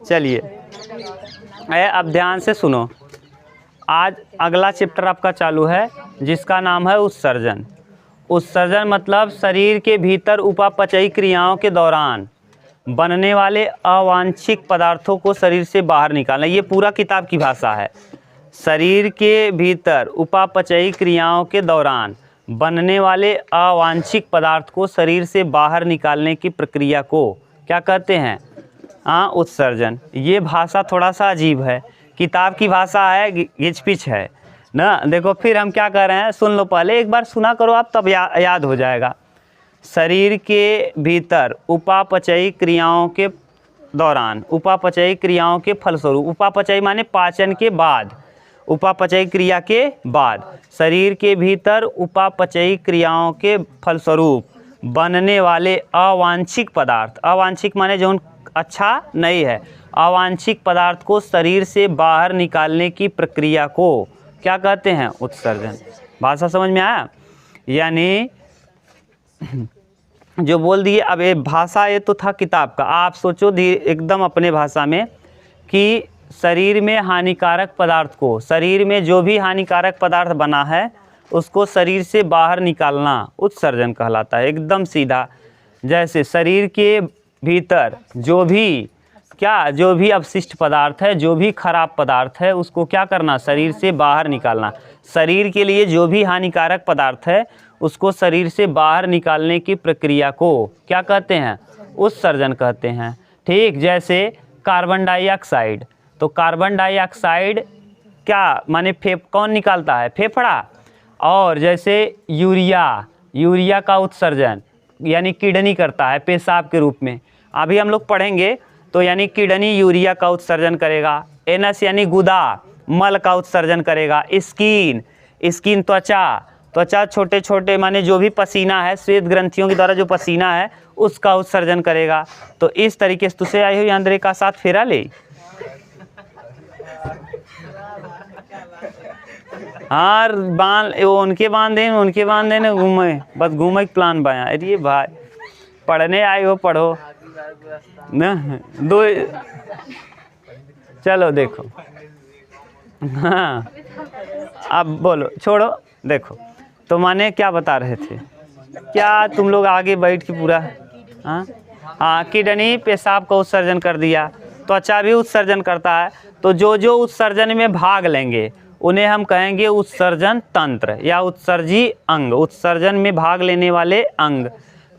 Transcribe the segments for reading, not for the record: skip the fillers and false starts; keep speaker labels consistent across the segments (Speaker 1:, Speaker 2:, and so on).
Speaker 1: चलिए अब ध्यान से सुनो। आज अगला चैप्टर आपका चालू है जिसका नाम है उत्सर्जन। उत्सर्जन मतलब शरीर के भीतर उपापचयी क्रियाओं के दौरान बनने वाले अवांछित पदार्थों को शरीर से बाहर निकालना। ये पूरा किताब की भाषा है। शरीर के भीतर उपापचयी क्रियाओं के दौरान बनने वाले अवांछित पदार्थ को शरीर से बाहर निकालने की प्रक्रिया को क्या कहते हैं? उत्सर्जन। ये भाषा थोड़ा सा अजीब है, किताब की भाषा है, घिचपिच है ना। देखो फिर हम क्या कर रहे हैं, सुन लो, पहले एक बार सुना करो आप, तब याद हो जाएगा। शरीर के भीतर उपापचयी क्रियाओं के दौरान, उपापचयी क्रियाओं के फलस्वरूप, उपापचयी माने पाचन के बाद, उपापचयी क्रिया के बाद शरीर के भीतर उपापचयी क्रियाओं के फलस्वरूप बनने वाले अवांछित पदार्थ, अवांछित माने जो अच्छा नहीं है, अवांछित पदार्थ को शरीर से बाहर निकालने की प्रक्रिया को क्या कहते हैं? उत्सर्जन। भाषा समझ में आया? यानी जो बोल दिए, अब ये भाषा, ये तो था किताब का, आप सोचो एकदम अपने भाषा में कि शरीर में हानिकारक पदार्थ को, शरीर में जो भी हानिकारक पदार्थ बना है उसको शरीर से बाहर निकालना उत्सर्जन कहलाता है। एकदम सीधा। जैसे शरीर के भीतर जो भी अपशिष्ट पदार्थ है, जो भी खराब पदार्थ है, उसको क्या करना? शरीर से बाहर निकालना। शरीर के लिए जो भी हानिकारक पदार्थ है उसको शरीर से बाहर निकालने की प्रक्रिया को क्या कहते हैं? उत्सर्जन कहते हैं। ठीक, जैसे कार्बन डाइऑक्साइड, तो कार्बन डाइऑक्साइड क्या माने कौन निकालता है? फेफड़ा। और जैसे यूरिया का उत्सर्जन यानी किडनी करता है पेशाब के रूप में। अभी हम लोग पढ़ेंगे तो यानी किडनी यूरिया का उत्सर्जन करेगा। एनस यानी गुदा मल का उत्सर्जन करेगा। स्किन त्वचा छोटे छोटे माने जो भी पसीना है, श्वेत ग्रंथियों के द्वारा जो पसीना है उसका उत्सर्जन करेगा। तो इस तरीके से तुझसे आई हुई अंदर का साथ फेरा ले। हाँ, उनके बांध देने घूमे, बस घूमे प्लान बना। अरे भाई पढ़ने आए हो, पढ़ो न दो। चलो देखो, हाँ अब बोलो, छोड़ो। देखो तो माने क्या बता रहे थे, क्या तुम लोग आगे बैठ के पूरा हाँ किडनी पेशाब का उत्सर्जन कर दिया, त्वचा भी उत्सर्जन करता है। तो जो उत्सर्जन में भाग लेंगे उन्हें हम कहेंगे उत्सर्जन तंत्र या उत्सर्जी अंग, उत्सर्जन में भाग लेने वाले अंग।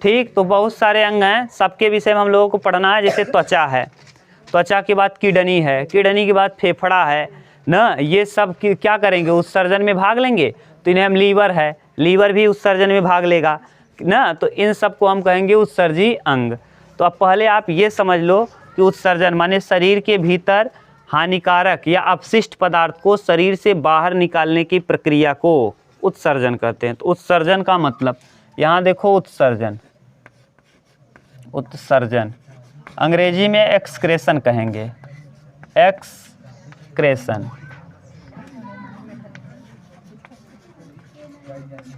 Speaker 1: ठीक, तो बहुत सारे अंग हैं, सबके विषय में हम लोगों को पढ़ना है। जैसे त्वचा है, त्वचा के बाद किडनी है, किडनी के बाद फेफड़ा है ना। ये सब क्या करेंगे? उत्सर्जन में भाग लेंगे। तो इन्हें हम लीवर भी उत्सर्जन में भाग लेगा ना। तो इन सब को हम कहेंगे उत्सर्जी अंग। तो अब पहले आप ये समझ लो कि उत्सर्जन माने शरीर के भीतर हानिकारक या अपशिष्ट पदार्थ को शरीर से बाहर निकालने की प्रक्रिया को उत्सर्जन कहते हैं। तो उत्सर्जन का मतलब यहाँ देखो, उत्सर्जन अंग्रेजी में एक्सक्रेशन कहेंगे, एक्सक्रेशन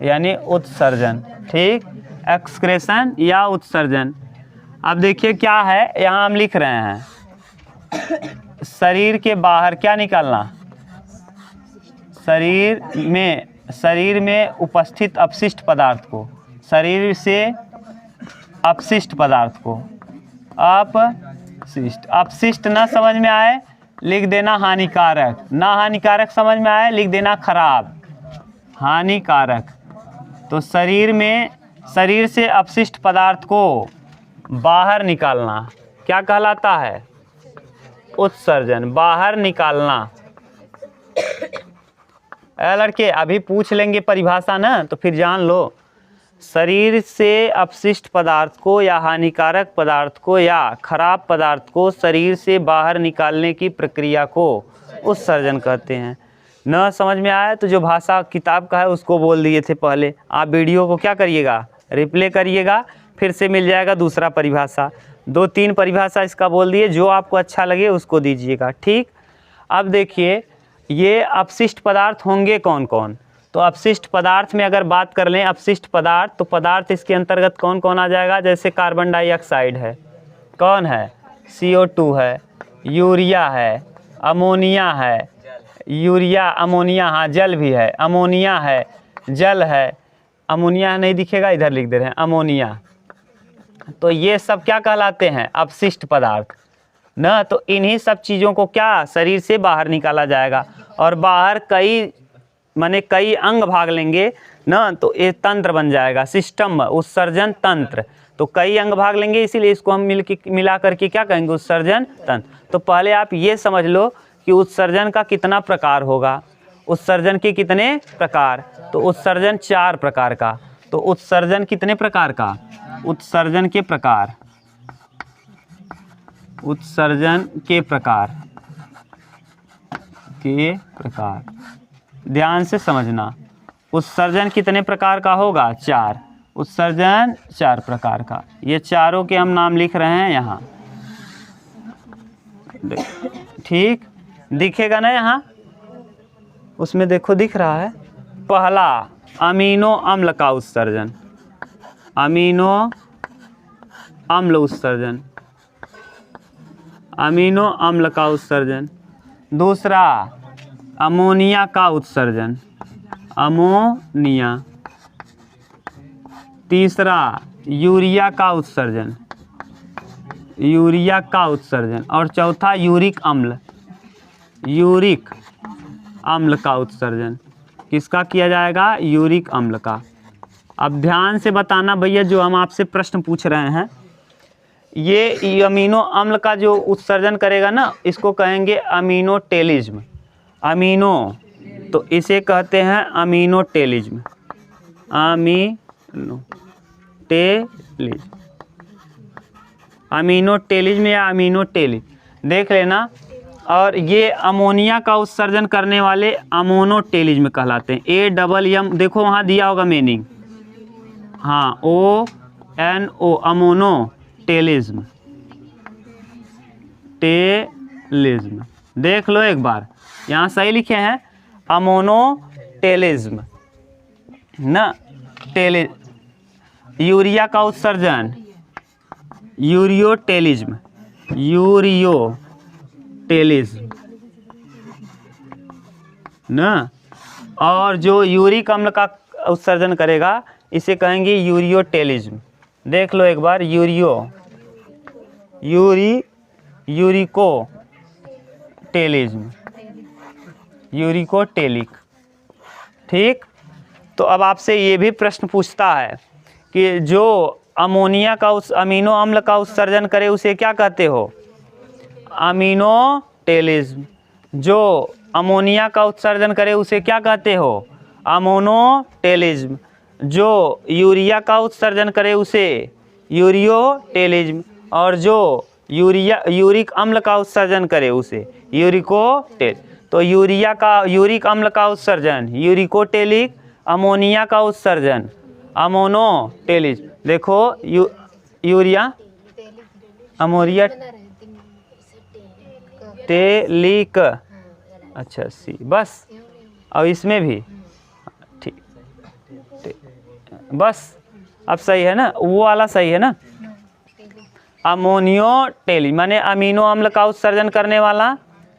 Speaker 1: यानी उत्सर्जन। ठीक, एक्सक्रेशन या उत्सर्जन। अब देखिए क्या है, यहाँ हम लिख रहे हैं शरीर के बाहर क्या निकालना? शरीर में उपस्थित अपशिष्ट पदार्थ को, शरीर से अपशिष्ट पदार्थ को, अपशिष्ट ना समझ में आए लिख देना हानिकारक, ना हानिकारक समझ में आए लिख देना खराब, हानिकारक। तो शरीर से अपशिष्ट पदार्थ को बाहर निकालना क्या कहलाता है? उत्सर्जन, बाहर निकालना। लड़के अभी पूछ लेंगे परिभाषा ना, तो फिर जान लो। शरीर से अपशिष्ट पदार्थ को या हानिकारक पदार्थ को या खराब पदार्थ को शरीर से बाहर निकालने की प्रक्रिया को उत्सर्जन कहते हैं। न समझ में आया तो जो भाषा किताब का है उसको बोल दिए थे पहले। आप वीडियो को क्या करिएगा, रिप्ले करिएगा, फिर से मिल जाएगा दूसरा परिभाषा। 2-3 परिभाषा इसका बोल दिए, जो आपको अच्छा लगे उसको दीजिएगा। ठीक, अब देखिए ये अपशिष्ट पदार्थ होंगे कौन कौन। तो अपशिष्ट पदार्थ में अगर बात कर लें, अपशिष्ट पदार्थ, तो पदार्थ इसके अंतर्गत कौन कौन आ जाएगा? जैसे कार्बन डाइऑक्साइड है, कौन है? CO2 है, यूरिया है, अमोनिया है, यूरिया अमोनिया, हाँ जल भी है, अमोनिया है, जल है, अमोनिया नहीं दिखेगा इधर लिख दे रहे हैं अमोनिया। तो ये सब क्या कहलाते हैं? अपशिष्ट पदार्थ ना। तो इन्हीं सब चीज़ों को क्या शरीर से बाहर निकाला जाएगा, और बाहर कई अंग भाग लेंगे ना, तो ये तंत्र बन जाएगा, सिस्टम, उत्सर्जन तंत्र। तो कई अंग भाग लेंगे, इसीलिए इसको हम मिला करके क्या कहेंगे? उत्सर्जन तंत्र। तो पहले आप ये समझ लो कि उत्सर्जन का कितना प्रकार होगा। उत्सर्जन के कितने प्रकार? तो उत्सर्जन 4 प्रकार का। तो उत्सर्जन कितने प्रकार का? उत्सर्जन के प्रकार, उत्सर्जन के प्रकार, ध्यान से समझना। उत्सर्जन कितने प्रकार का होगा? 4। उत्सर्जन 4 प्रकार का। ये चारों के हम नाम लिख रहे हैं यहाँ, ठीक दिखेगा ना यहाँ, उसमें देखो दिख रहा है। पहला अमीनो अम्ल का उत्सर्जन, अमीनो अम्ल उत्सर्जन, अमीनो अम्ल का उत्सर्जन। दूसरा अमोनिया का उत्सर्जन, अमोनिया। तीसरा यूरिया का उत्सर्जन, यूरिया का उत्सर्जन। और चौथा यूरिक अम्ल, यूरिक अम्ल का उत्सर्जन। किसका किया जाएगा? यूरिक अम्ल का। अब ध्यान से बताना भैया, जो हम आपसे प्रश्न पूछ रहे हैं, ये अमीनो अम्ल का जो उत्सर्जन करेगा ना, इसको कहेंगे अमीनोटेलिज्म। अमीनो, तो इसे कहते हैं अमीनोटेलिज्म, अमीनोटेलिज्म, अमीनोटेलिज्म या अमीनोटेलिज्म देख लेना। और ये अमोनिया का उत्सर्जन करने वाले अमोनोटेलिज्म कहलाते हैं। AMM देखो वहाँ दिया होगा मीनिंग, हाँ ONO, अमोनोटेलिज्म, टेलिज्म। देख लो एक बार, यहाँ सही लिखे हैं अमोनोटेलिज्म ना। यूरिया का उत्सर्जन यूरियोटेलिज्म, यूरियोटेलिज्म ना। और जो यूरिक अम्ल का उत्सर्जन करेगा इसे कहेंगे यूरियोटेलिज्म। देख लो एक बार, यूरिकोटेलिज्म, यूरिकोटेलिक, ठीक। तो अब आपसे ये भी प्रश्न पूछता है कि जो अमोनिया का अमीनो अम्ल का उत्सर्जन करे उसे क्या कहते हो? अमीनोटेलिज्म। जो अमोनिया का उत्सर्जन करे उसे क्या कहते हो? अमोनोटेलिज्म। जो यूरिया का उत्सर्जन करे उसे यूरियोटेलिज्म। और जो यूरिक अम्ल का उत्सर्जन करे उसे यूरिकोटेलिज्म। तो यूरिक अम्ल का उत्सर्जन यूरिकोटेलिक, अमोनिया का उत्सर्जन अमोनोटेलिज्म। देखो यूरिया, अमोनिया टेलिक, अच्छा सी, बस। और इसमें भी ठीक, बस अब सही है ना, वो वाला सही है ना। अमोनियोटेलिक माने अमीनो अम्ल का उत्सर्जन करने वाला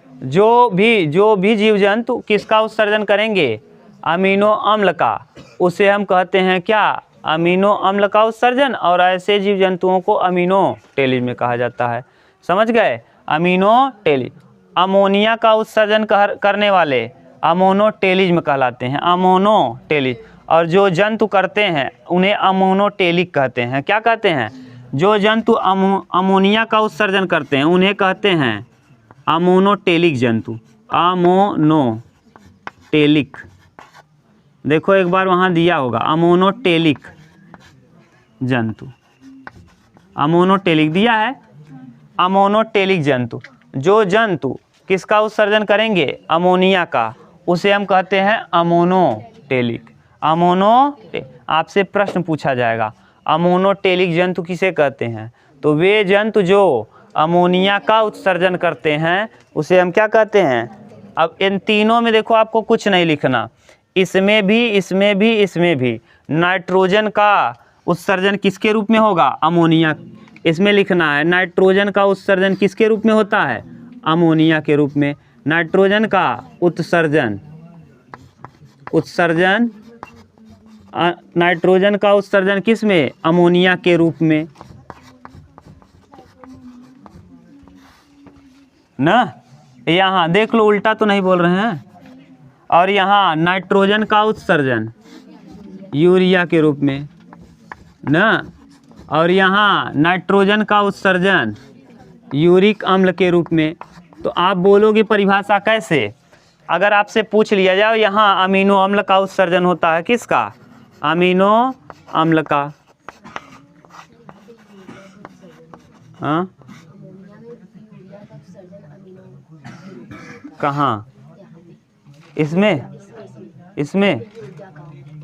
Speaker 1: जो भी जीव जंतु किसका उत्सर्जन करेंगे? अमीनो अम्ल का, उसे हम कहते हैं क्या? अमीनो अम्ल का उत्सर्जन। और ऐसे जीव जंतुओं को अमीनोटेलिज्म में कहा जाता है। समझ गए? अमीनोटेलिज्म। अमोनिया का उत्सर्जन करने वाले अमोनोटेलिज्म कहलाते हैं, अमोनोटेलिज्म। और जो जंतु करते हैं उन्हें अमोनोटेलिक कहते हैं। क्या कहते हैं? जो जंतु अमोनिया का उत्सर्जन करते हैं उन्हें कहते हैं अमोनोटेलिक जंतु, अमोनोटेलिक। देखो एक बार वहाँ दिया होगा अमोनोटेलिक जंतु, अमोनोटेलिक दिया है। अमोनोटेलिक जंतु, जो जंतु किसका उत्सर्जन करेंगे? अमोनिया का, उसे हम कहते हैं अमोनोटेलिक। आपसे प्रश्न पूछा जाएगा अमोनोटेलिक जंतु किसे कहते हैं? तो वे जंतु जो अमोनिया का उत्सर्जन करते हैं उसे हम क्या कहते हैं? अब इन तीनों में देखो आपको कुछ नहीं लिखना, इसमें भी नाइट्रोजन का उत्सर्जन किसके रूप में होगा? अमोनिया। इसमें लिखना है नाइट्रोजन का उत्सर्जन किसके रूप में होता है? अमोनिया के रूप में। नाइट्रोजन का उत्सर्जन, नाइट्रोजन का उत्सर्जन किस में? अमोनिया के रूप में ना। यहाँ देख लो, उल्टा तो नहीं बोल रहे हैं। और यहाँ नाइट्रोजन का उत्सर्जन यूरिया के रूप में ना। और यहाँ नाइट्रोजन का उत्सर्जन यूरिक अम्ल के रूप में। तो आप बोलोगे परिभाषा कैसे? अगर आपसे पूछ लिया जाए यहाँ अमीनो अम्ल का उत्सर्जन होता है, किसका? अमीनो अम्ल का। हाँ, कहाँ? इसमें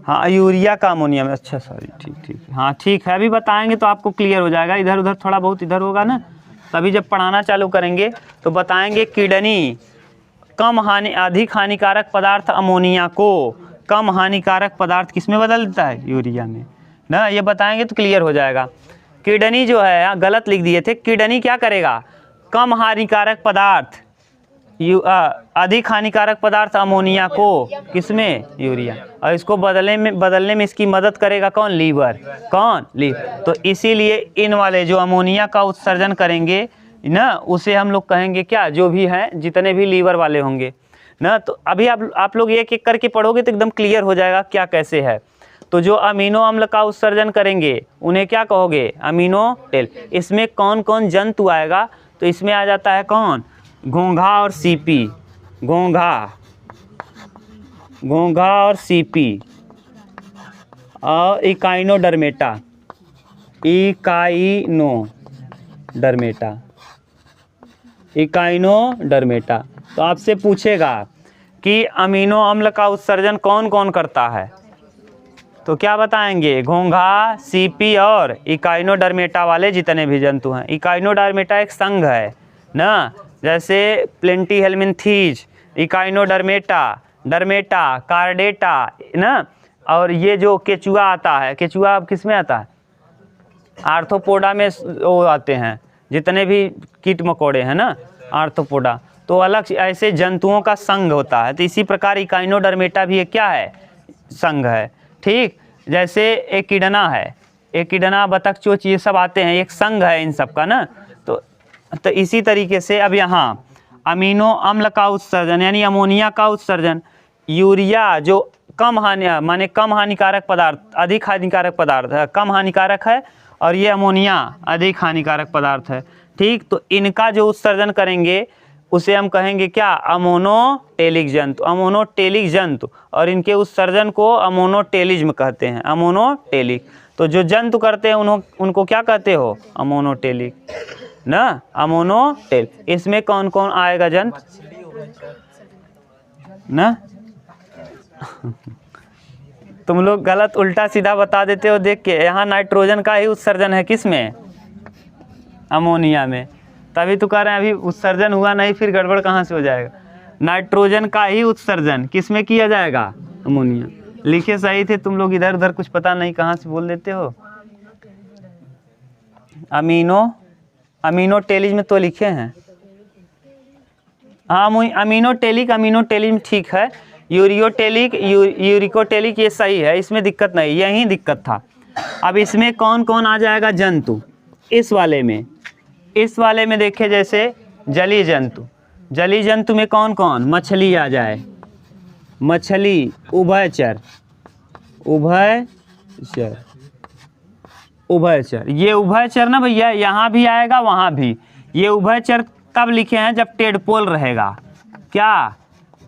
Speaker 1: हाँ, यूरिया का अमोनिया में। अच्छा सॉरी, ठीक, हाँ ठीक है, अभी बताएंगे तो आपको क्लियर हो जाएगा। इधर उधर थोड़ा बहुत इधर होगा ना, तभी जब पढ़ाना चालू करेंगे तो बताएंगे। किडनी अधिक हानिकारक पदार्थ अमोनिया को कम हानिकारक पदार्थ किस में बदल देता है? यूरिया में ना। ये बताएंगे तो क्लियर हो जाएगा। किडनी जो है, गलत लिख दिए थे, किडनी क्या करेगा? कम हानिकारक पदार्थ अधिक हानिकारक पदार्थ अमोनिया को किसमें? यूरिया। और इसको बदलने में इसकी मदद करेगा कौन? लीवर। कौन? लीवर। तो इसीलिए इन वाले जो अमोनिया का उत्सर्जन करेंगे ना, उसे हम लोग कहेंगे क्या? जो भी हैं, जितने भी लीवर वाले होंगे ना। तो अभी आप लोग एक एक करके पढ़ोगे तो एकदम क्लियर हो जाएगा क्या कैसे है। तो जो अमीनो अम्ल का उत्सर्जन करेंगे उन्हें क्या कहोगे? Amino tail. इसमें कौन कौन जंतु आएगा? तो इसमें आ जाता है कौन? घोंघा और सीपी। घोंघा और सीपी और इकाइनोडर्मेटा। तो आपसे पूछेगा कि अमीनो अम्ल का उत्सर्जन कौन कौन करता है, तो क्या बताएंगे? घोंघा, सीपी और इकाइनोडर्मेटा वाले जितने भी जंतु हैं। इकाइनोडर्मेटा एक संघ है ना, जैसे प्लेंटीहेल्मिन्थीज, इकाइनोडर्मेटा, डर्मेटा, कार्डेटा ना। और ये जो केचुआ आता है, केचुआ अब किस में आता है? आर्थ्रोपोडा में वो आते हैं, जितने भी कीट मकोड़े हैं ना, आर्थ्रोपोडा। तो अलग ऐसे जंतुओं का संघ होता है। तो इसी प्रकार इकाइनोडर्मेटा भी एक क्या है? संघ है। ठीक, जैसे एकिडना है, एकिडना, बतख, चोच, ये सब आते हैं, एक संघ है इन सब का ना। तो इसी तरीके से अब यहाँ अमीनो अम्ल का उत्सर्जन यानी अमोनिया का उत्सर्जन, यूरिया जो कम हानिकारक पदार्थ, अधिक हानिकारक पदार्थ है, कम हानिकारक है, और ये अमोनिया अधिक हानिकारक पदार्थ है। ठीक, तो इनका जो उत्सर्जन करेंगे उसे हम कहेंगे क्या? अमोनोटेलिक जंतु। अमोनोटेलिक जंतु, और इनके उत्सर्जन को अमोनोटेलिज्म कहते हैं। अमोनोटेलिक, तो जो जंतु करते हैं उनको क्या कहते हो? अमोनोटेलिक ना, अमोनोटेल। इसमें कौन कौन आएगा जंतु ना? तुम लोग गलत उल्टा सीधा बता देते हो देख के। यहाँ नाइट्रोजन का ही उत्सर्जन है, किस में? अमोनिया में। तभी तो कह रहे हैं अभी उत्सर्जन हुआ नहीं, फिर गड़बड़ कहाँ से हो जाएगा? नाइट्रोजन का ही उत्सर्जन किस में किया जाएगा? अमोनिया। लिखे सही थे तुम लोग, इधर उधर कुछ पता नहीं कहाँ से बोल देते हो। अमीनोटेलिज में तो लिखे हैं। हाँ, अमीनोटेलिज्म ठीक है। यूरिकोटेलिक ये सही है, इसमें दिक्कत नहीं, यही दिक्कत था। अब इसमें कौन कौन आ जाएगा जंतु? इस वाले में देखे, जैसे जलीय जंतु में कौन कौन? मछली आ जाए, मछली, उभयचर। ये उभयचर ना भैया, यहाँ भी आएगा वहाँ भी। ये उभयचर तब लिखे हैं जब टेडपोल रहेगा। क्या?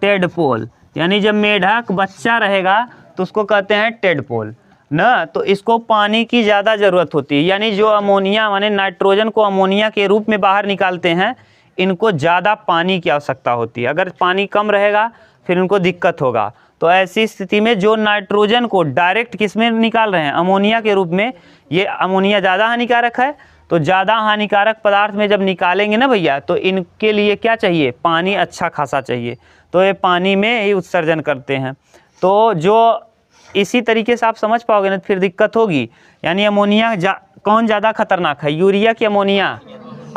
Speaker 1: टेडपोल, यानी जब मेढक बच्चा रहेगा तो उसको कहते हैं टेडपोल ना। तो इसको पानी की ज़्यादा ज़रूरत होती है, यानी जो अमोनिया माने नाइट्रोजन को अमोनिया के रूप में बाहर निकालते हैं, इनको ज़्यादा पानी की आवश्यकता होती है। अगर पानी कम रहेगा फिर इनको दिक्कत होगा। तो ऐसी स्थिति में जो नाइट्रोजन को डायरेक्ट किस में निकाल रहे हैं? अमोनिया के रूप में। ये अमोनिया ज़्यादा हानिकारक है, तो ज़्यादा हानिकारक पदार्थ में जब निकालेंगे ना भैया, तो इनके लिए क्या चाहिए? पानी अच्छा खासा चाहिए। तो ये पानी में ही उत्सर्जन करते हैं। तो जो इसी तरीके से आप समझ पाओगे ना, फिर दिक्कत होगी। यानी अमोनिया कौन ज़्यादा खतरनाक है, यूरिया की अमोनिया?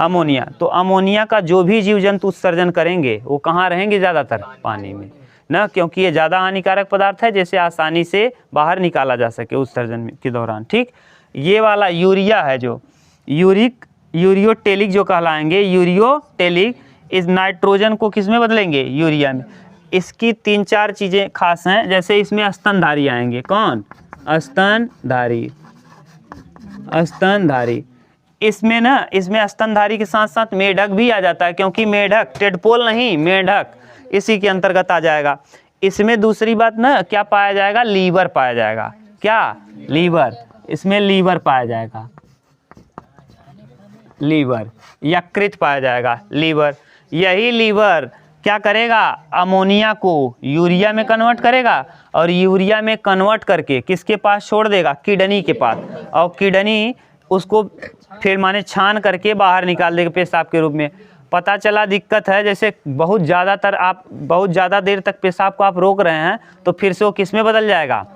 Speaker 1: अमोनिया। तो अमोनिया का जो भी जीव जंतु उत्सर्जन करेंगे वो कहाँ रहेंगे, ज़्यादातर पानी में ना, क्योंकि ये ज़्यादा हानिकारक पदार्थ है जैसे आसानी से बाहर निकाला जा सके उत्सर्जन के दौरान। ठीक, ये वाला यूरिया है जो यूरियोटेलिक जो कहलाएंगे, यूरियोटेलिक इस नाइट्रोजन को किस में बदलेंगे, यूरिया में। इसकी 3-4 चीज़ें खास हैं, जैसे इसमें स्तनधारी आएंगे। कौन, स्तनधारी। स्तनधारी इसमें ना, इसमें स्तनधारी के साथ साथ मेढक भी आ जाता है, क्योंकि मेढक, टेडपोल नहीं, मेढक इसी के अंतर्गत आ जाएगा। इसमें दूसरी बात ना क्या पाया जाएगा, लीवर पाया जाएगा। क्या, लीवर, इसमें लीवर पाया जाएगा, लीवर, यकृत पाया जाएगा, लीवर। यही लीवर क्या करेगा, अमोनिया को यूरिया में कन्वर्ट करेगा, और यूरिया में कन्वर्ट करके किसके पास छोड़ देगा, किडनी के पास, और किडनी उसको फिर माने छान करके बाहर निकाल देगा पेशाब के रूप में। पता चला दिक्कत है, जैसे बहुत ज़्यादा देर तक पेशाब को आप रोक रहे हैं तो फिर से वो किस में बदल जाएगा,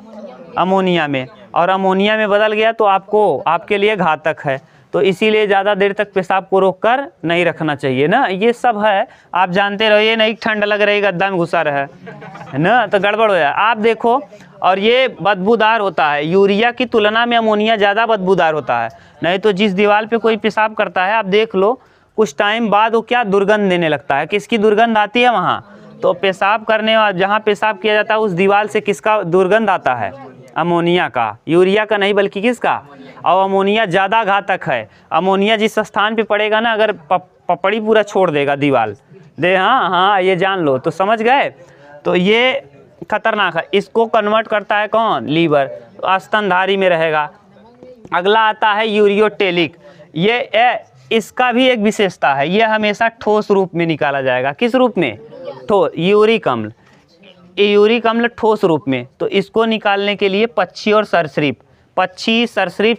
Speaker 1: अमोनिया में, और अमोनिया में बदल गया तो आपके लिए घातक है। तो इसीलिए ज़्यादा देर तक पेशाब को रोक कर नहीं रखना चाहिए ना। ये सब है, आप जानते रहो, ये नहीं ठंड लग रही गद्दा में घुसा रहे है ना, तो गड़बड़ हो जाए। आप देखो, और ये बदबूदार होता है, यूरिया की तुलना में अमोनिया ज़्यादा बदबूदार होता है। नहीं तो जिस दीवार पे कोई पेशाब करता है, आप देख लो कुछ टाइम बाद वो क्या दुर्गंध देने लगता है। किसकी दुर्गंध आती है वहाँ, तो पेशाब करने वाला जहाँ पेशाब किया जाता है उस दीवार से किसका दुर्गंध आता है, अमोनिया का, यूरिया का नहीं बल्कि किसका। और अमोनिया ज़्यादा घातक है। अमोनिया जिस स्थान पे पड़ेगा ना, अगर पपड़ी पूरा छोड़ देगा दीवार दे, हाँ ये जान लो, तो समझ गए। तो ये खतरनाक है। इसको कन्वर्ट करता है कौन, लीवर, तो स्तनधारी में रहेगा। अगला आता है यूरियोटेलिक। ये इसका भी एक विशेषता है, ये हमेशा ठोस रूप में निकाला जाएगा। किस रूप में, यूरिक अम्ल, यूरिक अम्ल ठोस रूप में। तो इसको निकालने के लिए पक्षी और सरीसृप, पक्षी, सरीसृप,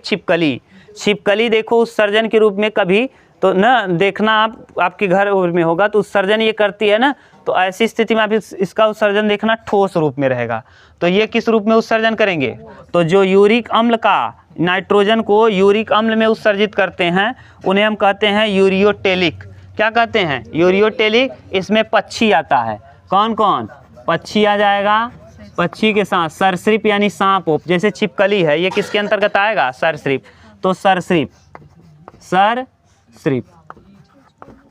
Speaker 1: छिपकली देखो उत्सर्जन के रूप में कभी तो ना देखना, आपके घर में होगा तो उत्सर्जन ये करती है ना, तो ऐसी स्थिति में आप इसका उत्सर्जन देखना ठोस रूप में रहेगा। तो ये किस रूप में उत्सर्जन करेंगे, तो जो यूरिक अम्ल का, नाइट्रोजन को यूरिक अम्ल में उत्सर्जित करते हैं उन्हें हम कहते हैं यूरियोटेलिक। क्या कहते हैं, यूरियोटेलिक। इसमें पक्षी आता है, कौन कौन, पक्षी आ जाएगा, पक्षी के साथ सरीसृप यानी सांप, जैसे छिपकली है, ये किसके अंतर्गत आएगा, सरीसृप। तो सरीसृप,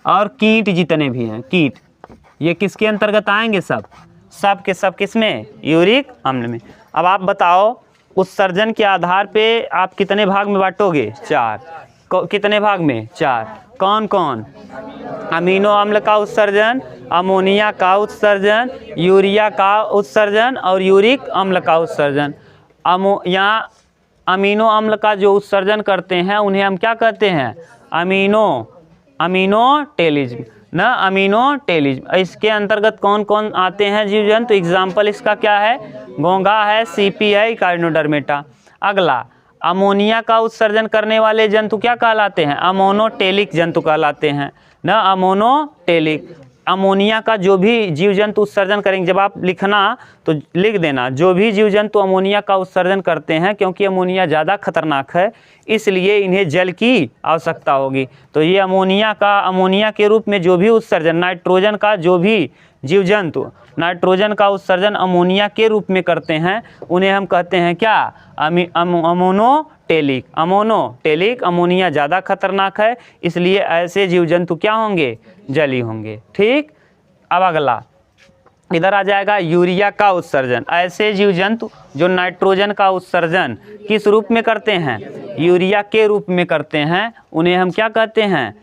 Speaker 1: और कीट जितने भी हैं, कीट, ये किसके अंतर्गत आएंगे, सब के सब किसमें, यूरिक अम्ल में। अब आप बताओ, उत्सर्जन के आधार पे आप कितने भाग में बांटोगे, 4। कितने भाग में, 4। कौन कौन, अमीनो अम्ल का उत्सर्जन, अमोनिया का उत्सर्जन, यूरिया का उत्सर्जन और यूरिक अम्ल का उत्सर्जन। यहाँ अमीनो अम्ल का जो उत्सर्जन करते हैं उन्हें हम क्या कहते हैं, अमीनोटेलिज्म ना, अमीनोटेलिज्म। इसके अंतर्गत कौन कौन आते हैं जीव जंतु, एग्जाम्पल इसका क्या है, घोंघा है, सीपी है, इकार्डियोडर्मेटा। अगला, अमोनिया का उत्सर्जन करने वाले जंतु क्या कहलाते हैं, अमोनोटेलिक जंतु कहलाते हैं ना, अमोनोटेलिक। अमोनिया का जो भी जीव जंतु उत्सर्जन करेंगे, जब आप लिखना तो लिख देना, जो भी जीव जंतु अमोनिया का उत्सर्जन करते हैं, क्योंकि अमोनिया ज़्यादा खतरनाक है इसलिए इन्हें जल की आवश्यकता होगी। तो ये अमोनिया के रूप में जो भी उत्सर्जन, नाइट्रोजन का जो भी जीव जंतु नाइट्रोजन का उत्सर्जन अमोनिया के रूप में करते हैं उन्हें हम कहते हैं क्या, अमोनोटेलिक। अमोनोटेलिक, अमोनिया ज़्यादा खतरनाक है इसलिए ऐसे जीव जंतु क्या होंगे, जली होंगे। ठीक, अब अगला इधर आ जाएगा यूरिया का उत्सर्जन। ऐसे जीव जंतु जो नाइट्रोजन का उत्सर्जन किस रूप में करते हैं, यूरिया के रूप में करते हैं, उन्हें हम क्या कहते हैं,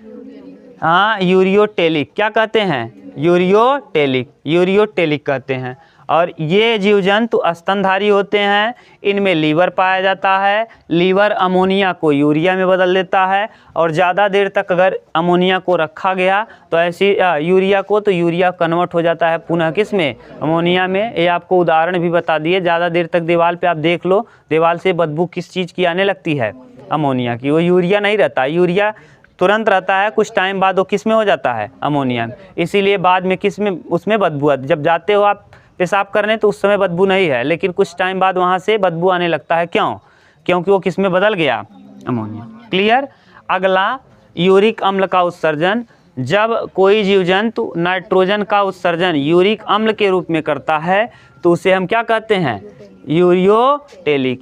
Speaker 1: यूरियोटेलिक। क्या कहते हैं, यूरियोटेलिक कहते हैं। और ये जीव जंतु स्तनधारी होते हैं, इनमें लीवर पाया जाता है। लीवर अमोनिया को यूरिया में बदल देता है, और ज़्यादा देर तक अगर अमोनिया को रखा गया तो ऐसी यूरिया कन्वर्ट हो जाता है पुनः किस में, अमोनिया में। ये आपको उदाहरण भी बता दिए, ज़्यादा देर तक दीवार पे आप देख लो, दीवार से बदबू किस चीज़ की आने लगती है, अमोनिया की। वो यूरिया नहीं रहता, यूरिया तुरंत रहता है, कुछ टाइम बाद वो किस में हो जाता है, अमोनिया में। इसीलिए बाद में किस में, उसमें बदबू आती। जब जाते हो आप पेशाब करने तो उस समय बदबू नहीं है, लेकिन कुछ टाइम बाद वहाँ से बदबू आने लगता है। क्यों, क्योंकि वो किस में बदल गया, अमोनिया। क्लियर। अगला यूरिक अम्ल का उत्सर्जन, जब कोई जीव जंतु नाइट्रोजन का उत्सर्जन यूरिक अम्ल के रूप में करता है तो उसे हम क्या कहते हैं? यूरिकोटेलिक,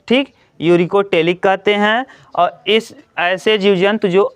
Speaker 1: ठीक, यूरिकोटेलिक कहते हैं। और इस ऐसे जीव जंतु जो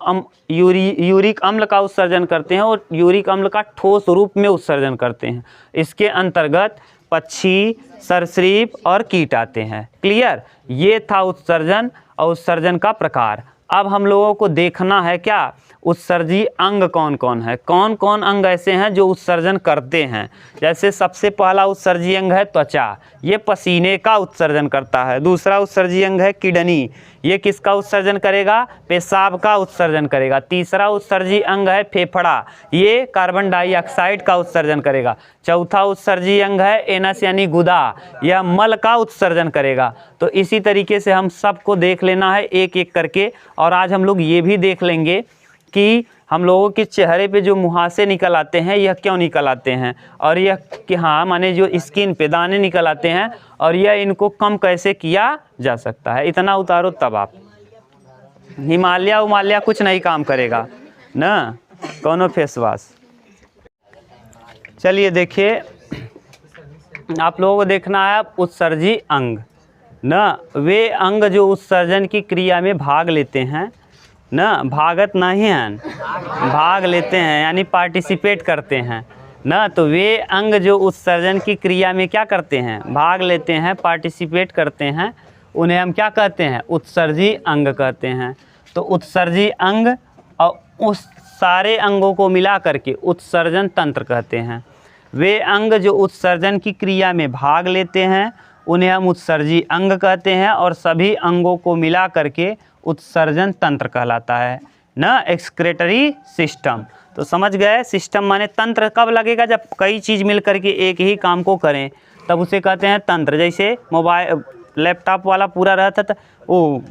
Speaker 1: यूरिक अम्ल का उत्सर्जन करते हैं और यूरिक अम्ल का ठोस रूप में उत्सर्जन करते हैं, इसके अंतर्गत पक्षी, सरीसृप और कीट आते हैं। क्लियर? ये था उत्सर्जन और उत्सर्जन का प्रकार। अब हम लोगों को देखना है क्या उत्सर्जी अंग कौन कौन है, कौन कौन अंग ऐसे हैं जो उत्सर्जन करते हैं। जैसे सबसे पहला उत्सर्जी अंग है त्वचा, ये पसीने का उत्सर्जन करता है। दूसरा उत्सर्जी अंग है किडनी, ये किसका उत्सर्जन करेगा? पेशाब का उत्सर्जन करेगा। तीसरा उत्सर्जी अंग है फेफड़ा, ये कार्बन डाइऑक्साइड का उत्सर्जन करेगा। चौथा उत्सर्जी अंग है एनस यानी गुदा, यह मल का उत्सर्जन करेगा। तो इसी तरीके से हम सबको देख लेना है एक एक करके। और आज हम लोग ये भी देख लेंगे कि हम लोगों के चेहरे पे जो मुहासे निकल आते हैं यह क्यों निकल आते हैं, और यह कि हाँ माने जो स्किन पे दाने निकल आते हैं और यह इनको कम कैसे किया जा सकता है। इतना उतारो तब आप, हिमालय कुछ नहीं काम करेगा ना, कौनो फेस वॉश। चलिए देखिए, आप लोगों को देखना है उत्सर्जी अंग ना, वे अंग जो उत्सर्जन की क्रिया में भाग लेते हैं ना, भागत नहीं हैं, भाग लेते हैं यानी पार्टिसिपेट करते हैं ना। तो वे अंग जो उत्सर्जन की क्रिया में क्या करते हैं? भाग लेते हैं, पार्टिसिपेट करते हैं, उन्हें हम क्या कहते हैं? उत्सर्जी अंग कहते हैं। तो उत्सर्जी अंग और उस सारे अंगों को मिला करके उत्सर्जन तंत्र कहते हैं। वे अंग जो उत्सर्जन की क्रिया में भाग लेते हैं उन्हें हम उत्सर्जी अंग कहते हैं, और सभी अंगों को मिला करके उत्सर्जन तंत्र कहलाता है ना। एक्सक्रेटरी सिस्टम, तो समझ गए, सिस्टम माने तंत्र कब लगेगा? जब कई चीज़ मिल करके एक ही काम को करें तब उसे कहते हैं तंत्र। जैसे मोबाइल लैपटॉप वाला पूरा रहता था, वो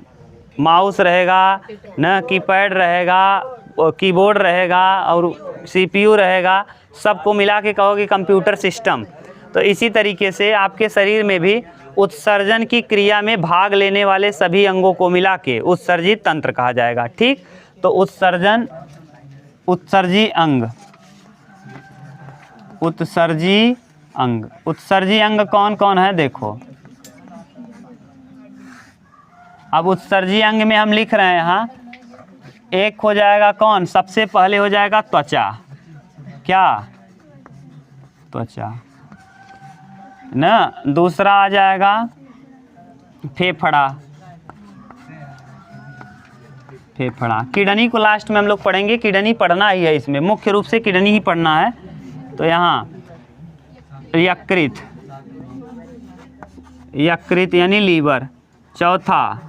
Speaker 1: माउस रहेगा ना, कीपैड रहेगा, कीबोर्ड रहेगा और सीपीयू रहेगा, सबको मिला के कहोगे कंप्यूटर सिस्टम। तो इसी तरीके से आपके शरीर में भी उत्सर्जन की क्रिया में भाग लेने वाले सभी अंगों को मिला के उत्सर्जी तंत्र कहा जाएगा। ठीक, तो उत्सर्जन, उत्सर्जी अंग, उत्सर्जी अंग, उत्सर्जी अंग कौन कौन है देखो। अब उत्सर्जी अंग में हम लिख रहे हैं यहाँ, एक हो जाएगा कौन? सबसे पहले हो जाएगा त्वचा, क्या? त्वचा ना। दूसरा आ जाएगा फेफड़ा, फेफड़ा। किडनी को लास्ट में हम लोग पढ़ेंगे, किडनी पढ़ना ही है, इसमें मुख्य रूप से किडनी ही पढ़ना है। तो यहाँ यकृत, यकृत यानी लीवर। चौथा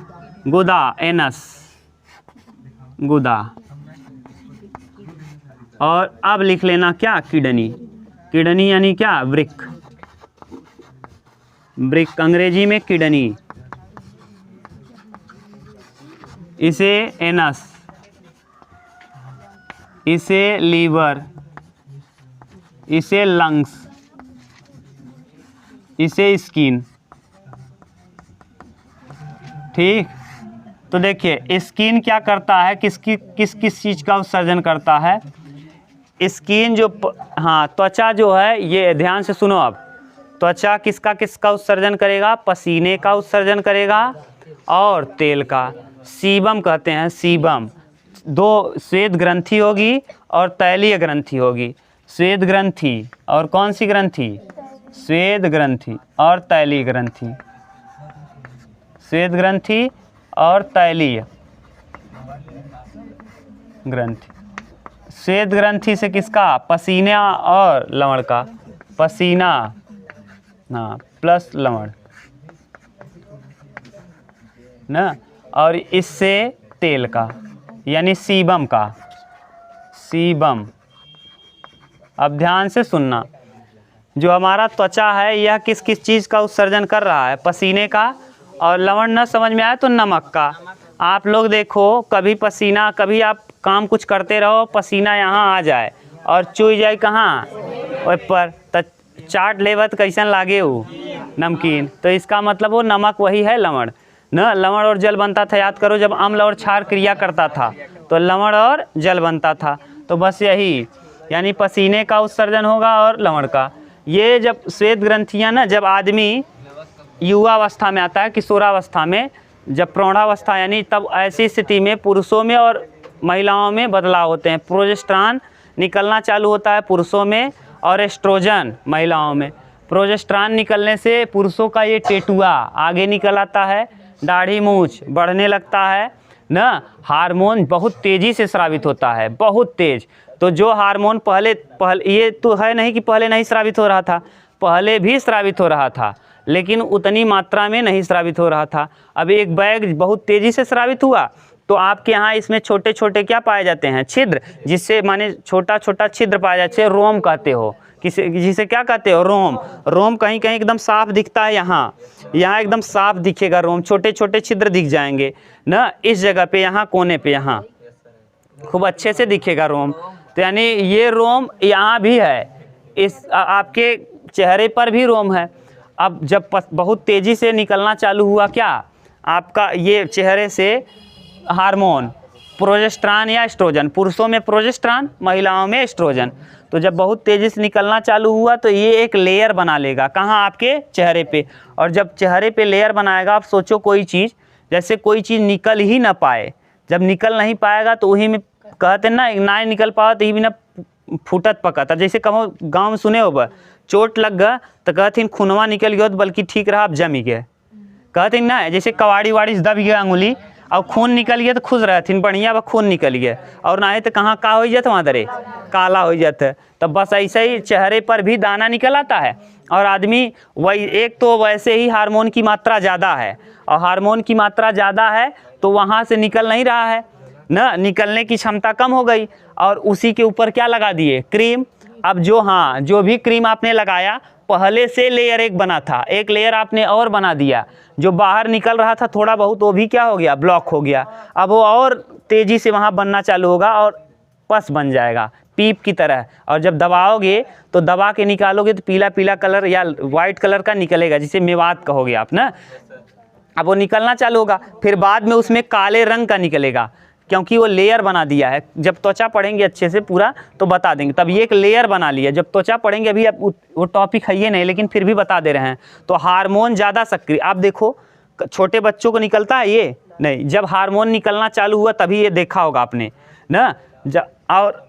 Speaker 1: गुदा, एनस, गुदा। और अब लिख लेना क्या? किडनी, किडनी यानी क्या? वृक्क, वृक्क अंग्रेजी में किडनी, इसे एनस, इसे लीवर, इसे लंग्स, इसे स्किन। ठीक, तो देखिए स्किन क्या करता है, किस किस चीज़ का उत्सर्जन करता है? स्किन जो हाँ त्वचा जो है, ये ध्यान से सुनो। अब त्वचा किसका उत्सर्जन करेगा? पसीने का उत्सर्जन करेगा और तेल का। सीबम कहते हैं, सीबम। दो श्वेत ग्रंथि होगी और तैलीय ग्रंथि होगी। श्वेत ग्रंथि और कौन सी ग्रंथि? श्वेत ग्रंथि और तैलीय ग्रंथि, श्वेत ग्रंथि और तैलीय ग्रंथि। श्वेत ग्रंथि से किसका? पसीना और लवण का, पसीना ना प्लस लवण ना, और इससे तेल का यानी सीबम का, सीबम। अब ध्यान से सुनना, जो हमारा त्वचा है यह किस किस चीज़ का उत्सर्जन कर रहा है? पसीने का, और लवण न समझ में आए तो नमक का। आप लोग देखो, कभी पसीना, कभी आप काम कुछ करते रहो, पसीना यहाँ आ जाए और चुई जाए कहाँ? ऊपर, तो चाट लेवत कैसन लागे वो नमकीन, तो इसका मतलब वो नमक वही है लवण न लवण और जल बनता था। याद करो, जब अम्ल और क्षार क्रिया करता था तो लवण और जल बनता था। तो बस यही, यानी पसीने का उत्सर्जन होगा और लवण का। ये जब श्वेत ग्रंथियाँ ना, जब आदमी युवावस्था में आता है, किशोरावस्था में, जब प्रौढ़ावस्था, यानी तब ऐसी स्थिति में पुरुषों में और महिलाओं में बदलाव होते हैं। प्रोजेस्टेरॉन निकलना चालू होता है पुरुषों में और एस्ट्रोजन महिलाओं में। प्रोजेस्टेरॉन निकलने से पुरुषों का ये टेटुआ आगे निकल आता है, दाढ़ी मूंछ बढ़ने लगता है ना। हार्मोन बहुत तेज़ी से स्रावित होता है, बहुत तेज़। तो जो हार्मोन पहले ये तो है नहीं कि पहले नहीं स्रावित हो रहा था, पहले भी स्रावित हो रहा था, लेकिन उतनी मात्रा में नहीं स्रावित हो रहा था। अब एक बैग बहुत तेज़ी से स्रावित हुआ तो आपके यहाँ इसमें छोटे छोटे क्या पाए जाते हैं, छिद्र, जिससे माने छोटा छोटा छिद्र पाए जाते हैं, रोम कहते हो, जिसे क्या कहते हो, रोम। रोम कहीं कहीं एकदम साफ दिखता है, यहाँ एकदम साफ दिखेगा रोम, छोटे छोटे छिद्र दिख जाएंगे ना इस जगह पे, यहाँ कोने पे, यहाँ खूब अच्छे से दिखेगा रोम। तो यानी ये रोम यहाँ भी है, इस आपके चेहरे पर भी रोम है। अब जब बहुत तेज़ी से निकलना चालू हुआ क्या आपका ये चेहरे से हार्मोन, प्रोजेस्टेरॉन या एस्ट्रोजन, पुरुषों में प्रोजेस्टेरॉन, महिलाओं में एस्ट्रोजन, तो जब बहुत तेज़ी से निकलना चालू हुआ तो ये एक लेयर बना लेगा, कहाँ, आपके चेहरे पे। और जब चेहरे पे लेयर बनाएगा, आप सोचो कोई चीज़, जैसे कोई चीज़ निकल ही ना पाए, जब निकल नहीं पाएगा तो वही में कहते ना, ना निकल पाओ तो ही भी ना फूटत पकता। जैसे कहो गाँव में सुने हो, चोट लग गया तो कहथिन खूनवा निकल गया तो बल्कि ठीक रहा, अब जमी गए, कहथिन ना। जैसे कवाड़ी वाड़ी दब गया अंगुली और खून निकल गया तो खुश रहथिन, बढ़िया बा खून निकल गया, और ना है तो कहाँ का हो जाता, वहाँ दरे काला हो जाता है। तब बस ऐसे ही चेहरे पर भी दाना निकल आता है। और आदमी वही, एक तो वैसे ही हार्मोन की मात्रा ज़्यादा है, और हार्मोन की मात्रा ज़्यादा है तो वहाँ से निकल नहीं रहा है ना, निकलने की क्षमता कम हो गई, और उसी के ऊपर क्या लगा दिए, क्रीम। अब जो भी क्रीम आपने लगाया, पहले से लेयर एक बना था, एक लेयर आपने और बना दिया, जो बाहर निकल रहा था थोड़ा बहुत, वो भी क्या हो गया, ब्लॉक हो गया। अब वो और तेज़ी से वहाँ बनना चालू होगा और पस बन जाएगा पीप की तरह। और जब दबाओगे तो दबा के निकालोगे तो पीला पीला कलर या वाइट कलर का निकलेगा, जिसे मेवात कहोगे आप ना। अब वो निकलना चालू होगा, फिर बाद में उसमें काले रंग का निकलेगा, क्योंकि वो लेयर बना दिया है। जब त्वचा पढ़ेंगे अच्छे से पूरा तो बता देंगे, तब ये एक लेयर बना लिया। जब त्वचा पढ़ेंगे, अभी आप वो टॉपिक है ये नहीं, लेकिन फिर भी बता दे रहे हैं। तो हार्मोन ज़्यादा सक्रिय, आप देखो छोटे बच्चों को निकलता है ये नहीं, जब हार्मोन निकलना चालू हुआ तभी ये देखा होगा आपने ना। और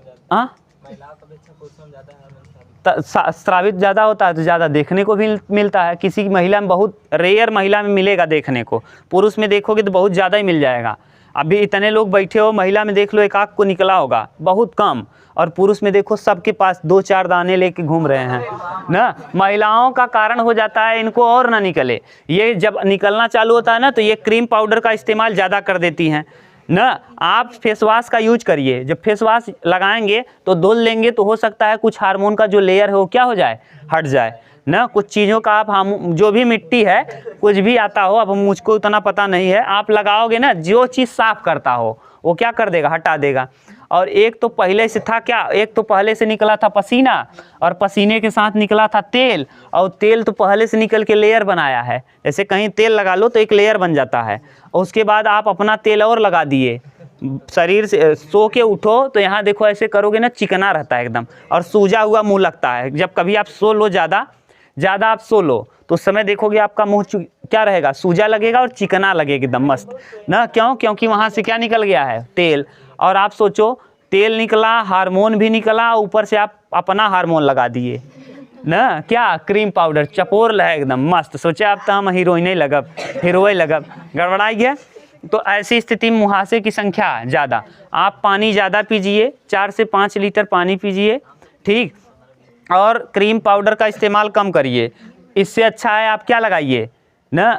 Speaker 1: स्रावित ज़्यादा होता है तो ज़्यादा देखने को भी मिलता है। किसी महिला में, बहुत रेयर महिला में मिलेगा देखने को, पुरुष में देखोगे तो बहुत ज़्यादा ही मिल जाएगा। अभी इतने लोग बैठे हो, महिला में देख लो एक आँख को निकला होगा, बहुत कम, और पुरुष में देखो सबके पास 2-4 दाने लेके घूम रहे हैं ना। महिलाओं का कारण हो जाता है इनको और ना निकले। ये जब निकलना चालू होता है ना तो ये क्रीम पाउडर का इस्तेमाल ज़्यादा कर देती हैं ना। आप फेस वॉश का यूज करिए, जब फेस वॉश लगाएंगे तो धुल लेंगे तो हो सकता है कुछ हार्मोन का जो लेयर है वो क्या हो जाए, हट जाए ना। कुछ चीज़ों का आप, हम जो भी मिट्टी है, कुछ भी आता हो, अब मुझको उतना पता नहीं है, आप लगाओगे ना, जो चीज़ साफ करता हो वो क्या कर देगा, हटा देगा। और एक तो पहले से था क्या, एक तो पहले से निकला था पसीना, और पसीने के साथ निकला था तेल, और तेल तो पहले से निकल के लेयर बनाया है। जैसे कहीं तेल लगा लो तो एक लेयर बन जाता है, और उसके बाद आप अपना तेल और लगा दिए। शरीर से सो के उठो तो यहाँ देखो ऐसे करोगे ना, चिकना रहता है एकदम, और सूजा हुआ मुँह लगता है। जब कभी आप सो लो, ज़्यादा आप सो लो तो उस समय देखोगे आपका मुंह क्या रहेगा, सूजा लगेगा और चिकना लगेगा एकदम मस्त ना। क्यों? क्योंकि वहाँ से क्या निकल गया है, तेल। और आप सोचो, तेल निकला, हार्मोन भी निकला, ऊपर से आप अपना हार्मोन लगा दिए ना, क्या क्रीम पाउडर चपोर है एकदम मस्त। सोचे आप तो हम हीरोइन लगब, गड़बड़ाई गया। तो ऐसी स्थिति में मुहासे की संख्या ज़्यादा। आप पानी ज़्यादा पीजिए, 4 से 5 लीटर पानी पीजिए, ठीक, और क्रीम पाउडर का इस्तेमाल कम करिए। इससे अच्छा है आप क्या लगाइए ना,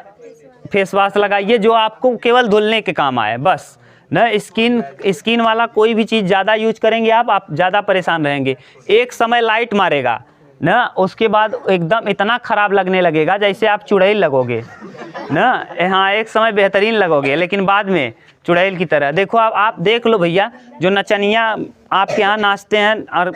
Speaker 1: फेस वॉश लगाइए जो आपको केवल धुलने के काम आए बस ना। स्किन वाला कोई भी चीज़ ज़्यादा यूज करेंगे आप ज़्यादा परेशान रहेंगे। एक समय लाइट मारेगा ना, उसके बाद एकदम इतना ख़राब लगने लगेगा जैसे आप चुड़ैल लगोगे ना। हाँ, एक समय बेहतरीन लगोगे, लेकिन बाद में चुड़ैल की तरह। देखो आप देख लो भैया, जो नचनिया आपके यहाँ नाचते हैं और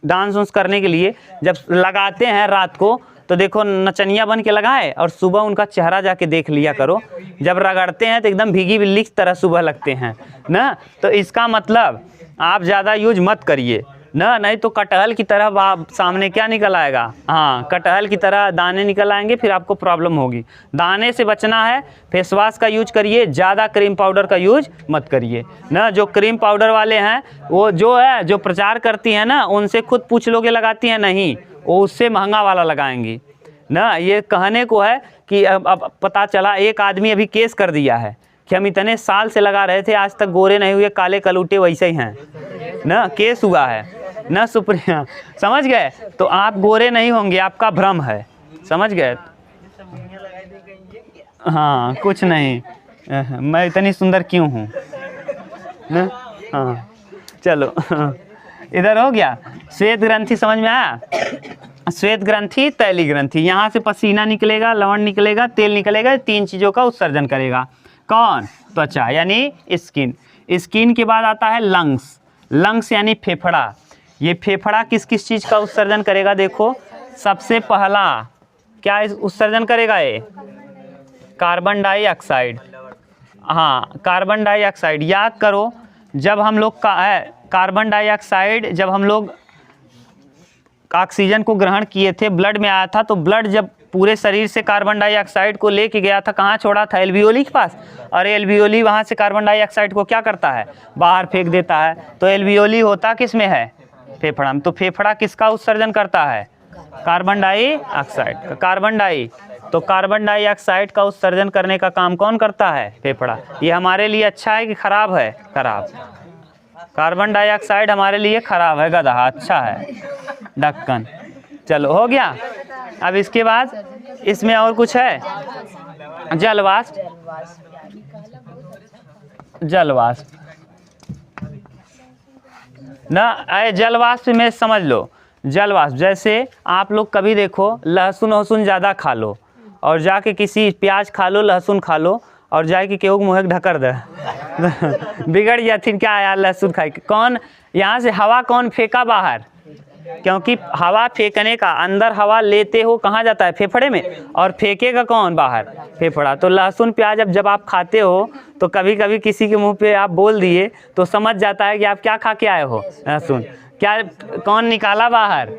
Speaker 1: डांस वांस करने के लिए जब लगाते हैं रात को, तो देखो नचनिया बन के लगाए और सुबह उनका चेहरा जाके देख लिया करो, जब रगड़ते हैं तो एकदम भीगी बिल्ली की तरह सुबह लगते हैं ना। तो इसका मतलब आप ज़्यादा यूज मत करिए ना, नहीं तो कटहल की तरह आप सामने क्या निकल आएगा, हाँ कटहल की तरह दाने निकल आएंगे, फिर आपको प्रॉब्लम होगी। दाने से बचना है, फेस वॉश का यूज करिए, ज़्यादा क्रीम पाउडर का यूज मत करिए ना। जो क्रीम पाउडर वाले हैं वो जो है जो प्रचार करती हैं ना, उनसे खुद पूछ लोगे लगाती हैं नहीं, वो उससे महंगा वाला लगाएंगी ना। ये कहने को है कि अब पता चला एक आदमी अभी केस कर दिया है कि हम इतने साल से लगा रहे थे आज तक गोरे नहीं हुए, काले कलूटे वैसे ही हैं ना, केस हुआ है ना सुप्रिया, समझ गए। तो आप गोरे नहीं होंगे, आपका भ्रम है, समझ गए। हाँ कुछ नहीं, मैं इतनी सुंदर क्यों हूँ ना। हाँ चलो इधर हो गया। श्वेत ग्रंथि समझ में आया, श्वेत ग्रंथि तैली ग्रंथि, यहाँ से पसीना निकलेगा, लवण निकलेगा, तेल निकलेगा, 3 चीज़ों का उत्सर्जन करेगा। कौन? त्वचा यानी स्किन। स्किन के बाद आता है लंग्स, लंग्स यानी फेफड़ा। ये फेफड़ा किस किस चीज़ का उत्सर्जन करेगा? देखो सबसे पहला क्या उत्सर्जन करेगा ये? Carbon dioxide. हाँ कार्बन डाइऑक्साइड, याद करो जब हम लोग कार्बन डाइऑक्साइड जब हम लोग ऑक्सीजन को ग्रहण किए थे, ब्लड में आया था, तो ब्लड जब पूरे शरीर से कार्बन डाइऑक्साइड को लेके गया था, कहाँ छोड़ा था? एल्वियोली के पास। और एल्वियोली वहाँ से कार्बन डाइऑक्साइड को क्या करता है? बाहर फेंक देता है। तो एल्वियोली होता किस में है? फेफड़ा में। तो फेफड़ा किसका उत्सर्जन करता है? Carbon dioxide. तो कार्बन डाइऑक्साइड का उत्सर्जन करने का काम कौन करता है? फेफड़ा। ये हमारे लिए अच्छा है कि खराब है? खराब। कार्बन डाइऑक्साइड हमारे लिए खराब है गधा, अच्छा है ढक्कन। चलो हो गया। अब इसके बाद इसमें और कुछ है? जलवाष्प। जलवाष्प ना, जलवाष्प में समझ लो, जलवाष्प जैसे आप लोग कभी देखो लहसुन वहसुन ज़्यादा खा लो और जाके किसी प्याज खा लो, लहसुन खा लो और जाके केहू मुँह ढकर दे बिगड़ जाती क्या यार लहसुन खाई। कौन यहाँ से हवा कौन फेंका बाहर? क्योंकि हवा फेंकने का, अंदर हवा लेते हो कहाँ जाता है? फेफड़े में। और फेंकेगा कौन बाहर? फेफड़ा। तो लहसुन प्याज अब जब आप खाते हो तो कभी कभी किसी के मुंह पे आप बोल दिए तो समझ जाता है कि आप क्या खा के आए हो? लहसुन। क्या कौन निकाला बाहर?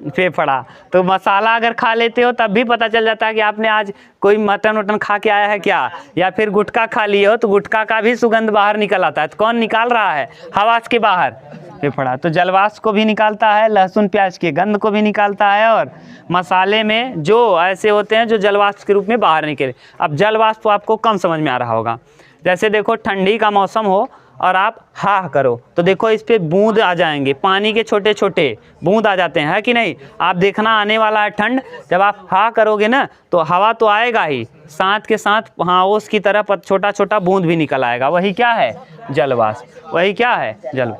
Speaker 1: फेफड़ा। तो मसाला अगर खा लेते हो तब भी पता चल जाता है कि आपने आज कोई मटन वटन खा के आया है क्या, या फिर गुटखा खा लिए हो तो गुटखा का भी सुगंध बाहर निकल आता है। तो कौन निकाल रहा है हवा के बाहर? फेफड़ा। तो जलवाष्प को भी निकालता है, लहसुन प्याज के गंध को भी निकालता है, और मसाले में जो ऐसे होते हैं जो जलवाष्प के रूप में बाहर निकले। अब जलवाष्प आपको कम समझ में आ रहा होगा। जैसे देखो ठंडी का मौसम हो और आप हा करो तो देखो इस पे बूंद आ जाएंगे, पानी के छोटे छोटे बूंद आ जाते हैं, है कि नहीं? आप देखना आने वाला है ठंड, जब आप हा करोगे ना तो हवा तो आएगा ही, साथ के साथ हाँ ओस की तरह छोटा छोटा बूंद भी निकल आएगा। वही क्या है? जलवाष्प। वही क्या है? जल।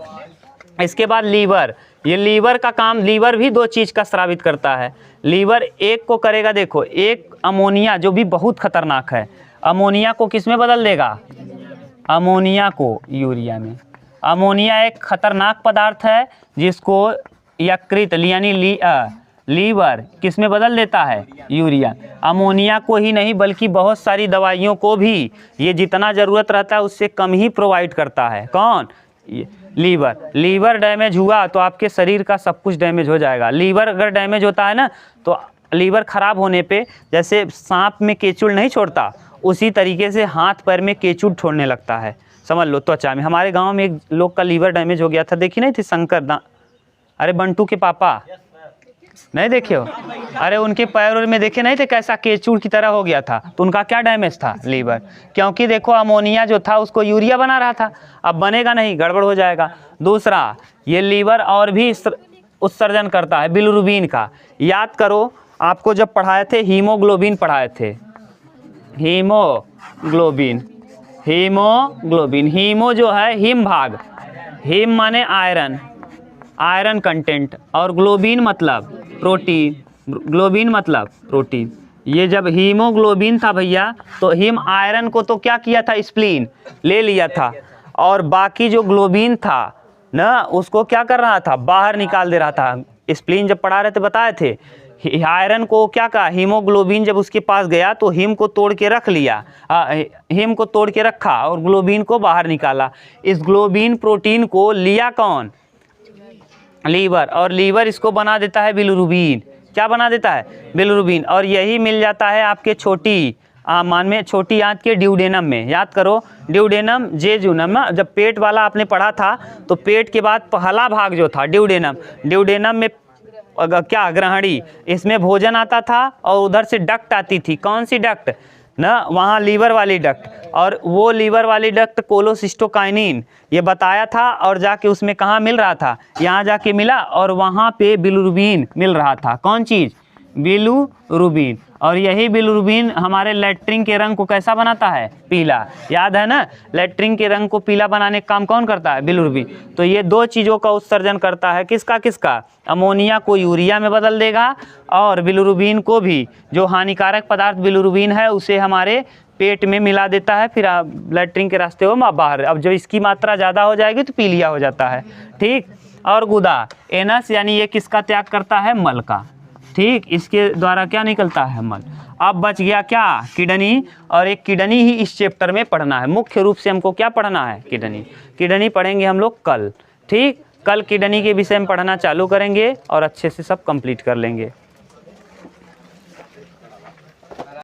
Speaker 1: इसके बाद लीवर। ये लीवर का काम, लीवर भी 2 चीज़ का स्रावित करता है। लीवर एक को करेगा, देखो एक अमोनिया जो भी बहुत खतरनाक है, अमोनिया को किस में बदल देगा? अमोनिया को यूरिया में। अमोनिया एक खतरनाक पदार्थ है जिसको यकृत यानी लीवर किस में बदल देता है? यूरिया। अमोनिया को ही नहीं बल्कि बहुत सारी दवाइयों को भी ये जितना ज़रूरत रहता है उससे कम ही प्रोवाइड करता है। कौन? लीवर। लीवर डैमेज हुआ तो आपके शरीर का सब कुछ डैमेज हो जाएगा। लीवर अगर डैमेज होता है ना तो लीवर खराब होने पे जैसे सांप में केचुल नहीं छोड़ता, उसी तरीके से हाथ पैर में केचुल छोड़ने लगता है, समझ लो त्वचा में। हमारे गांव में एक लोग का लीवर डैमेज हो गया था, देखी नहीं थी? शंकर अरे बंटू के पापा, नहीं देखे हो? अरे उनके पैरों में देखे नहीं थे कैसा केचुल की तरह हो गया था? तो उनका क्या डैमेज था? लीवर। क्योंकि देखो अमोनिया जो था उसको यूरिया बना रहा था, अब बनेगा नहीं, गड़बड़ हो जाएगा। दूसरा, ये लीवर और भी उत्सर्जन करता है बिलिरुबिन का। याद करो आपको जब पढ़ाए थे हीमोग्लोबिन पढ़ाए थे, हीमोग्लोबिन। हीमोग्लोबिन, हीमो जो है हिम भाग, हिम माने आयरन, आयरन कंटेंट, और ग्लोबिन मतलब प्रोटीन, ग्लोबिन मतलब प्रोटीन। ये जब हीमोग्लोबिन था भैया तो हिम आयरन को तो क्या किया था? स्प्लीन ले लिया था, और बाकी जो ग्लोबिन था ना उसको क्या कर रहा था? बाहर निकाल दे रहा था। स्प्लीन जब पढ़ा रहे थे बताए थे आयरन को क्या कहा, हीमोग्लोबिन जब उसके पास गया तो हिम को तोड़ के रख लिया, हिम को तोड़ के रखा और ग्लोबिन को बाहर निकाला। इस ग्लोबिन प्रोटीन को लिया कौन, लीवर, और लीवर इसको बना देता है बिलिरुबिन। क्या बना देता है, बिलिरुबिन। और यही मिल जाता है आपके छोटी मान में, छोटी आंत के ड्यूडेनम में। याद करो, ड्यूडेनम जेजुनम ना, जब पेट वाला आपने पढ़ा था तो पेट के बाद पहला भाग जो था ड्यूडेनम, ड्यूडेनम में क्या, ग्रहणी, इसमें भोजन आता था और उधर से डक्ट आती थी। कौन सी डक्ट ना, वहाँ लीवर वाली डक्ट, और वो लीवर वाली डक्ट कोलोसिस्टोकाइनिन ये बताया था, और जाके उसमें कहाँ मिल रहा था, यहाँ जाके मिला, और वहाँ पे बिलिरुबिन मिल रहा था। कौन चीज़, बिलिरुबिन। और यही बिलिरुबिन हमारे लैट्रिन के रंग को कैसा बनाता है, पीला। याद है ना, लैट्रिन के रंग को पीला बनाने का काम कौन करता है, बिलिरुबिन। तो ये दो चीज़ों का उत्सर्जन करता है, किसका किसका, अमोनिया को यूरिया में बदल देगा, और बिलिरुबिन को भी, जो हानिकारक पदार्थ बिलिरुबिन है उसे हमारे पेट में मिला देता है, फिर लैट्रिन के रास्ते वो बाहर। अब जब इसकी मात्रा ज़्यादा हो जाएगी तो पीलिया हो जाता है, ठीक। और गुदा, एनस यानी ये किसका त्याग करता है, मल का, ठीक, इसके द्वारा क्या निकलता है, मल। अब बच गया क्या, किडनी, और एक किडनी ही इस चैप्टर में पढ़ना है। मुख्य रूप से हमको क्या पढ़ना है, किडनी। किडनी पढ़ेंगे हम लोग कल, ठीक। कल किडनी के विषय में पढ़ना चालू करेंगे और अच्छे से सब कंप्लीट कर लेंगे।